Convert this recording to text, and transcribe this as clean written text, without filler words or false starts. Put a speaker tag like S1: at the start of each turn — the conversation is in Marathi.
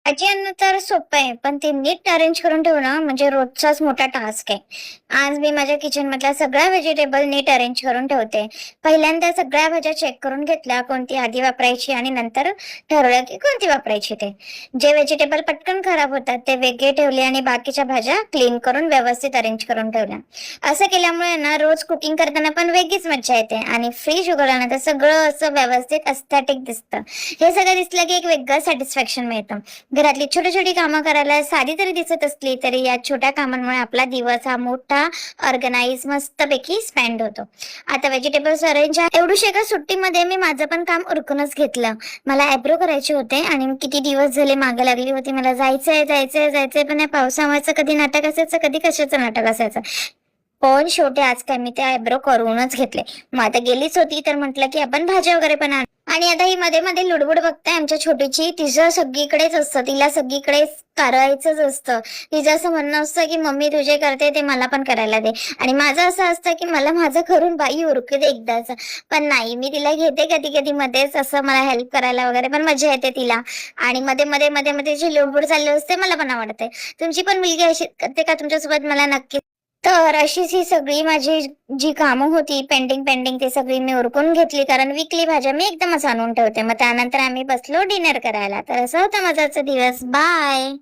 S1: भाजी आणणं तर सोपं आहे, पण ते नीट अरेंज करून ठेवणं म्हणजे रोजचाच मोठा टास्क आहे. आज मी माझ्या किचनमधल्या सगळ्या व्हेजिटेबल नीट अरेंज करून ठेवते. पहिल्यांदा सगळ्या भाज्या चेक करून घेतल्या, कोणती आधी वापरायची आणि नंतर ठरवलं की कोणती वापरायची ते. जे व्हेजिटेबल पटकन खराब होतात ते वेगळे ठेवले आणि बाकीच्या भाज्या क्लीन करून व्यवस्थित अरेंज करून ठेवल्या. असं केल्यामुळे ना रोज कुकिंग करताना पण वेगळीच मज्जा येते आणि फ्रीज उघडल्यानंतर सगळं असं व्यवस्थित एस्थेटिक दिसतं. हे सगळं दिसलं की एक वेगळं सॅटिस्फॅक्शन मिळतं. घरातली छोटी छोटी कामं करायला साधी जरी दिसत असली तरी या छोट्या कामांमुळे आपला दिवस हा मोठा ऑर्गनाइज मस्तपैकी स्पेंड होतो. आता व्हेजिटेबल्स अरेंज एवढूशे एका सुट्टीमध्ये मी माझं पण काम उरकूनच घेतलं. मला आयब्रो करायचे होते आणि किती दिवस झाले मागे लागली होती, मला जायचंय जायचंय जायचंय, पण या पावसामुळेच कधी नाटक असायचं कधी कशाचं नाटक असायचं. पण शेवटी आज काय मी ते आयब्रो करूनच घेतले. मग आता गेलीच होती तर म्हटलं की आपण भाज्या वगैरे पण आणि आता ही मध्ये मध्ये लुडबुड बघताय आमच्या छोटीची, तिचं सगळीकडेच असतं, तिला सगळीकडेच करायचंच असतं. तिचं असं म्हणणं असतं की मम्मी तुझे करते ते मला पण करायला दे, आणि माझं असं असतं की मला माझं करून बाई उरकू दे एकदाच. पण नाही, मी तिला घेते कधी कधी मध्येच असं मला हेल्प करायला वगैरे, पण मजा येते तिला. आणि मध्ये मध्ये मध्ये मध्ये जी लुडबुड चालली असते मला पण आवडते. तुमची पण मुलगी अशी करते का तुमच्यासोबत? मला नक्की. तर अशीच ही सगळी माझी जी कामं होती पेंडिंग पेंडिंग ती सगळी मी उरकून घेतली, कारण विकली भाज्या मी एकदमच आणून ठेवते. मग त्यानंतर आम्ही बसलो डिनर करायला. तर असा होता माझा दिवस. बाय.